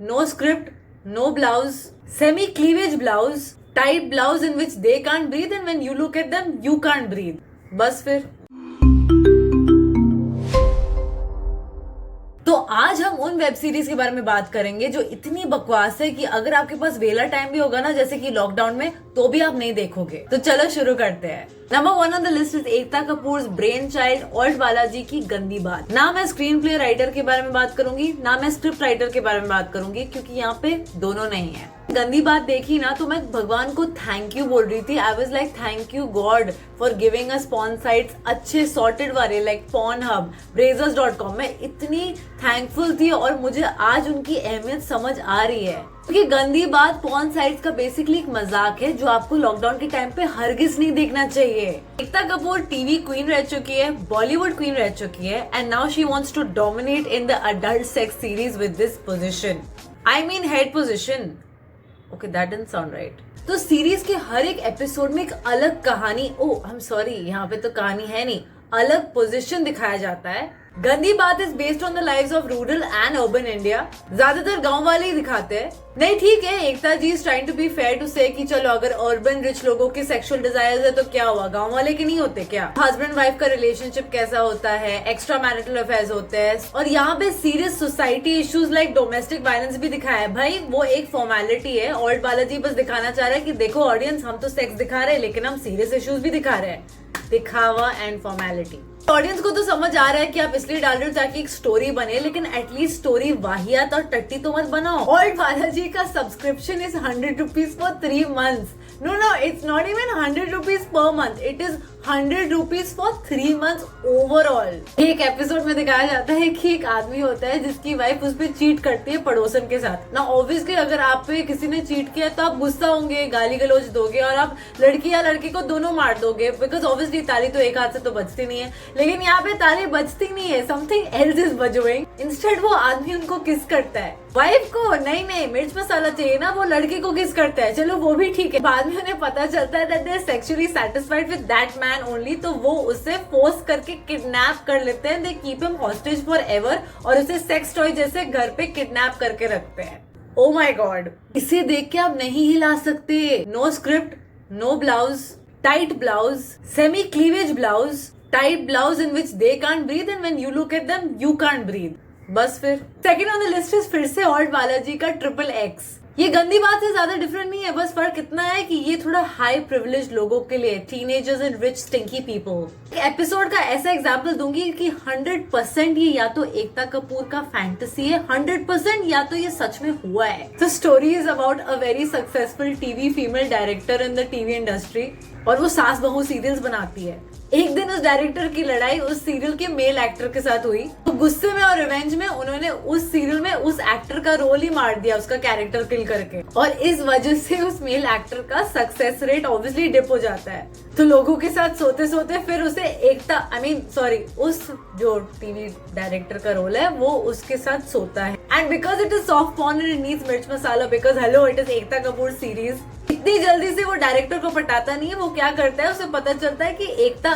no script, no blouse, semi-cleavage blouse, tight blouse in which they can't breathe and when you look at them, you can't breathe. बस फिर तो आज हम उन web series के बारे में बात करेंगे जो इतनी बकवास है कि अगर आपके पास वेला टाइम भी होगा ना, जैसे कि लॉकडाउन में, तो भी आप नहीं देखोगे। तो चलो शुरू करते हैं। Number 1 on the list is Ekta Kapoor brain child alt Balaji की गंदी बात। ना मैं स्क्रीन प्ले राइटर के बारे में बात करूंगी, ना मैं स्क्रिप्ट राइटर के बारे में बात करूंगी, क्योंकि यहाँ पे दोनों नहीं है। गंदी बात देखी ना तो मैं भगवान को थैंक यू बोल रही थी। I was like thank you God for giving us porn sites अच्छे सॉर्टेड वाले, लाइक Pornhub, Brazzers.com। मैं इतनी थैंकफुल थी और मुझे आज उनकी अहमियत समझ आ रही है, क्योंकि गंदी बात पॉर्न साइट्स का बेसिकली एक मजाक है जो आपको लॉकडाउन के टाइम पे हरगिज नहीं देखना चाहिए। एकता कपूर टीवी क्वीन रह चुकी है, बॉलीवुड क्वीन रह चुकी है, and now she wants to dominate in the adult sex series with this position. I mean head position. Okay, that didn't sound right. तो सीरीज के हर एक एपिसोड में एक अलग कहानी, आई एम सॉरी, यहाँ पे तो कहानी है नहीं, अलग पोजीशन दिखाया जाता है। Gandii Baat is based on the lives of rural and urban India. ज्यादातर गांव वाले ही दिखाते हैं। नहीं, ठीक है, Ekta ji is trying to be fair to say कि चलो अगर अर्बन रिच लोगों के सेक्सुअल डिजायर्स है तो क्या हुआ, गांव वाले के नहीं होते क्या? हस्बैंड वाइफ का रिलेशनशिप कैसा होता है, एक्स्ट्रा मैरिटल अफेयर्स होते हैं, और यहाँ पे serious society issues like domestic violence भी दिखाया है। भाई वो एक फॉर्मेलिटी है। ऑल्ट बालाजी बस दिखाना चाह रहा है कि देखो ऑडियंस, हम तो सेक्स दिखा रहे हैं लेकिन हम सीरियस इश्यूज भी दिखा रहे हैं। दिखावा एंड फॉर्मेलिटी। ऑडियंस को तो समझ आ रहा है कि आप इसलिए डाल रहे हो ताकि एक स्टोरी बने, लेकिन एटलीस्ट स्टोरी वाहियात और टट्टी तो मत बनाओ। ऑल्ट बालाजी का subscription is 100 rupees for 3 months। No, it's not even 100 rupees per month. It is 100 rupees for 3 months overall. एक एपिसोड में दिखाया जाता है कि एक आदमी होता है जिसकी वाइफ उस पर चीट करती है पड़ोसन के साथ। ना ऑब्वियसली अगर आप पे किसी ने चीट किया तो आप गुस्सा होंगे, गाली गलौज दोगे और आप लड़की या लड़के को दोनों मार दोगे, बिकॉज ऑब्वियसली ताली तो एक हाथ से तो बजती नहीं है। लेकिन यहाँ पे ताली बजती नहीं है, समथिंग एल्स इज बजोइंग। इंस्टेड वो आदमी उनको किस करता है, वाइफ को। नहीं, मिर्च मसाला चाहिए ना, वो लड़के को किस करता है। चलो वो भी ठीक है। बाद में उन्हें पता चलता है that they are sexually satisfied with that man only, तो वो उसे फोर्स करके किडनैप कर लेते हैं। They keep him hostage forever और उसे सेक्स टॉय जैसे घर पे किडनैप करके रखते हैं। ओ माय गॉड, इसे देख के आप नहीं हिला सकते। No script, no blouse, tight blouse, semi cleavage blouse, tight blouse in which they can't breathe and when you look at them you can't breathe. बस फिर second on the list is फिर से ऑल्ट बालाजी का XXX। ये गंदी बात से ज्यादा डिफरेंट नहीं है, बस फर्क इतना है कि ये थोड़ा हाई प्रिविलेज लोगों के लिए, teenagers and rich stinky people. Episode का ऐसा एग्जांपल दूंगी कि 100% ये या तो एकता कपूर का फैंटेसी है, 100% या तो ये सच में हुआ है। तो story is about a very successful TV female director in the TV industry, और वो सास बहू सीरियल्स बनाती है। एक दिन उस डायरेक्टर की लड़ाई उस सीरियल के मेल एक्टर के साथ हुई, तो गुस्से में और रिवेंज में उन्होंने उस सीरियल में उस एक्टर का रोल ही मार दिया, उसका कैरेक्टर किल करके, और इस वजह से उस मेल एक्टर का सक्सेस रेट ऑब्वियसली डिप हो जाता है। तो लोगों के साथ सोते सोते फिर उसे उस जो टीवी डायरेक्टर का रोल है वो उसके साथ सोता है। And because it is soft porn and it needs mirch masala, because hello it is Ekta Kapoor series, इतनी जल्दी से वो डायरेक्टर को पटाता नहीं है। वो क्या करता है, उसे पता चलता है कि Ekta,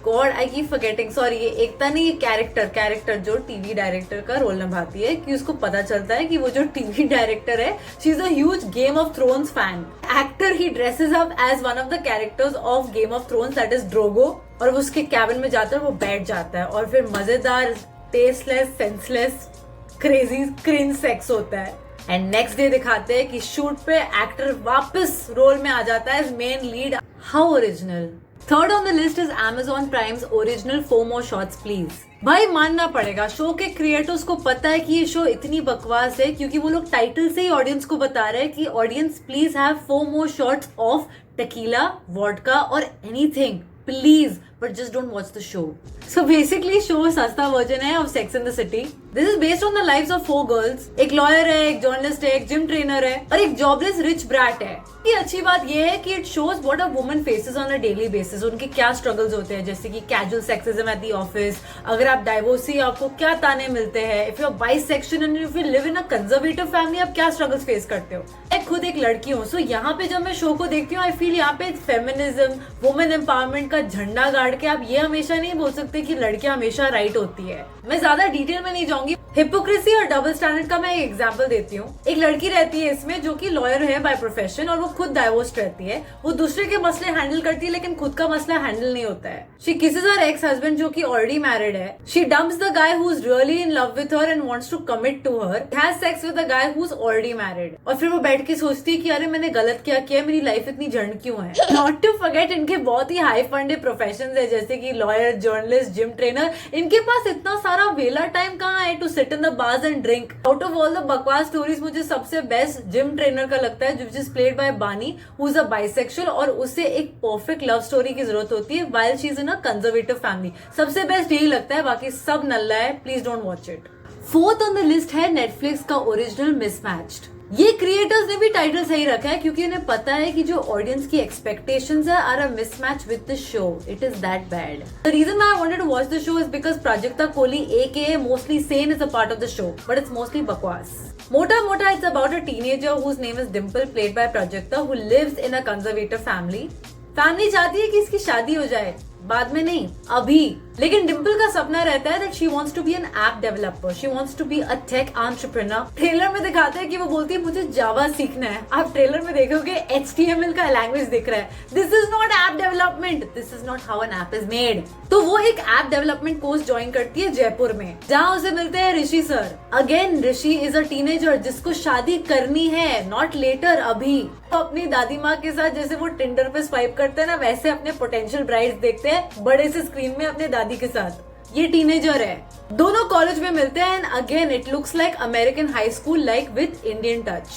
god I keep forgetting, sorry, ये एकता नहीं, ये कैरेक्टर जो टीवी डायरेक्टर का रोल निभाती है, कि उसको पता चलता है कि वो जो टीवी डायरेक्टर है, she is a huge game of thrones fan. Actor he dresses up as one of the characters of game of thrones, that is Drogo, और वो उसके कैबिन में जाता है, वो बैठ जाता है और फिर मजेदार, tasteless, senseless, crazy cringe sex होता है। एंड नेक्स्ट डे दिखाते हैं कि शूट पे एक्टर वापस रोल में आ जाता है as main lead. How original. Third on the list is Amazon Prime's original 4 More Shots Please। भाई मानना पड़ेगा, शो के क्रिएटर्स को पता है कि ये शो इतनी बकवास है, क्योंकि वो लोग टाइटल से ही ऑडियंस को बता रहे हैं कि audience please have 4 more shots of tequila, vodka और anything please, but just don't watch the show. So basically show सस्ता वर्जन है of sex in the city. This is based on the lives of 4 girls. एक lawyer है, एक journalist है, एक gym trainer है और एक जॉबलेस रिच ब्रैट है। की अच्छी बात यह है कि it shows what a woman faces on a daily basis. उनके क्या स्ट्रगल्स होते हैं, जैसे कि casual sexism at the office, अगर आप डाइवोर्सी आपको क्या ताने मिलते हैं, if you are bisexual and if you live in a conservative family आप क्या स्ट्रगल्स फेस करते हो। मैं खुद एक लड़की हूँ, सो यहाँ पे जब मैं शो को देखती हूँ आई फील यहाँ पे फेमिनिज्म, वुमेन एम्पावरमेंट का झंडा गाड़ के आप ये हमेशा नहीं बोल सकते कि लड़कियां हमेशा राइट होती है। मैं ज्यादा डिटेल में नहीं जाऊंगी, हिपोक्रेसी और डबल स्टैंडर्ड का मैं एक एग्जांपल देती हूँ। एक लड़की रहती है इसमें जो कि लॉयर है बाय प्रोफेशन और वो खुद डाइवोर्स्ड रहती है। वो दूसरे के मसले हैंडल करती है लेकिन खुद का मसला हैंडल नहीं होता है। She kisses her ex husband जो कि ऑलरेडी मैरिड है। She dumps the guy who is really in love with her and wants to commit to her, has sex with the guy who is already married. और फिर वो बैठ के सोचती है कि अरे मैंने गलत क्या किया, मेरी लाइफ इतनी झंड क्यों है। नॉट टू फॉरगेट इनके बहुत ही हाई फंडेड प्रोफेशंस है जैसे कि लॉयर, जर्नलिस्ट, जिम ट्रेनर। इनके पास इतना सारा वेला टाइम कहाँ है to sit in the bars and drink. Out of all the बकवास स्टोरीज मुझे सबसे बेस्ट जिम ट्रेनर का लगता है, which is played by Bani, who is a bisexual, और उसे एक परफेक्ट लव स्टोरी की जरूरत होती है while she is in a conservative family. सबसे बेस्ट यही लगता है, बाकी सब नल्ला है, please don't watch it. Fourth on the list है नेटफ्लिक्स का ओरिजिनल मिसमैच्ड। ये क्रिएटर्स ने भी टाइटल सही रखा है क्योंकि उन्हें पता है कि जो ऑडियंस की एक्सपेक्टेशंस है are a mismatch with the show. It is that bad. The reason why I wanted to watch the show is because Prajakta Koli AKA mostly sane is a part of the show, but it's mostly बकवास। मोटा मोटा it's about a teenager whose name is Dimple, played by Prajakta, who lives in a conservative family. Family चाहती है कि इसकी शादी हो जाए, बाद में नहीं, अभी। लेकिन डिम्पल का सपना रहता है that she wants to be an app developer, she wants to be a tech entrepreneur. Trailer में दिखाते हैं कि वो बोलती है मुझे जावा सीखना है। आप ट्रेलर में देखोगे HTML का लैंग्वेज दिख रहा है। This is not app development, this is not how an app is made. तो वो एक ऐप डेवलपमेंट कोर्स ज्वाइन करती है जयपुर में, जहाँ उसे मिलते हैं Rishi sir. Again Rishi is a teenager जिसको शादी करनी है, नॉट लेटर, अभी। तो अपनी दादी माँ के साथ जैसे वो टिंडर पे स्वाइप करते हैं ना, वैसे अपने पोटेंशियल ब्राइड्स देखते हैं बड़े से स्क्रीन में अपने दादी के साथ। ये टीनेजर है, दोनों कॉलेज में मिलते हैं and again it looks like American high school like with Indian touch.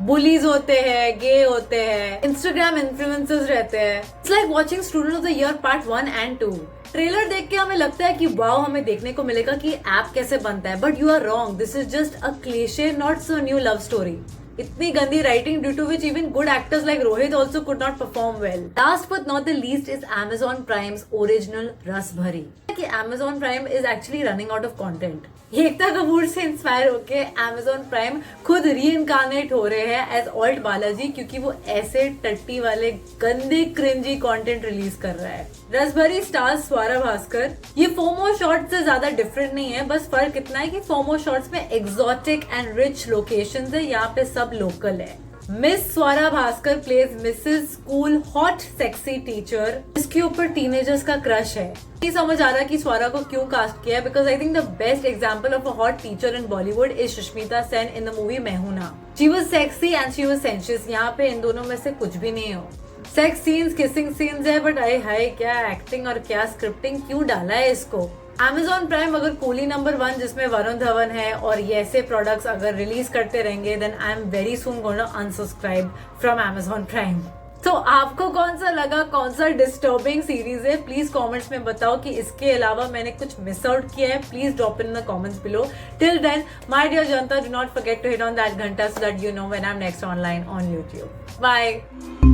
Bullies होते हैं, गे होते हैं, इंस्टाग्राम इन्फ्लुएंसर्स रहते हैं। It's like watching student of the year part 1 and 2। Trailer देख के हमें लगता है कि वाओ, हमें देखने को मिलेगा कि ऐप कैसे बनता है, but you are wrong. This is just a cliche, not so new love story. इतनी गंदी writing due to which even good actors like Rohit also could not perform well. Last but not the least is Amazon Prime's original रस भरी। कि Amazon Prime is actually running out of content। Ekta Kapoor से inspire होके Amazon Prime खुद रीइनकार्नेट हो रहे हैं as alt Balaji, क्योंकि वो ऐसे टट्टी वाले गंदे क्रिंजी कंटेंट रिलीज कर रहा है। रसभरी स्टार्स स्वरा भास्कर। ये फोमो शॉट्स से ज्यादा डिफरेंट नहीं है, बस फर्क इतना है कि फोमो शॉट्स में एक्सोटिक एंड रिच लोकेशंस है, यहाँ पे सब लोकल है। Miss Swara Bhaskar plays Mrs school hot sexy teacher, इसके ऊपर टीनेजर्स का क्रश है। नहीं समझ आ रहा कि स्वरा को क्यों कास्ट किया है, because I think the best example of a hot teacher in Bollywood is Sushmita Sen in the movie मैं हूं ना। She was sexy and she was sensuous. यहाँ पे इन दोनों में से कुछ भी नहीं हो। सेक्स सीन्स, किसिंग सीन्स है, बट आई हाय क्या एक्टिंग और क्या स्क्रिप्टिंग, क्यों डाला है इसको। Amazon Prime अगर कूली नंबर 1 जिसमें वरुण धवन है और ये ऐसे प्रोडक्ट्स अगर रिलीज करते रहेंगे, then I am very soon gonna unsubscribe from Amazon Prime। तो आपको कौन सा लगा, कौन सा डिस्टर्बिंग सीरीज है, प्लीज कमेंट्स में बताओ कि इसके अलावा मैंने कुछ मिस आउट किया है। Please drop in the comments below. Till then my dear janta, do not forget to hit on that ghanta so that you know when I'm next online on YouTube. Bye.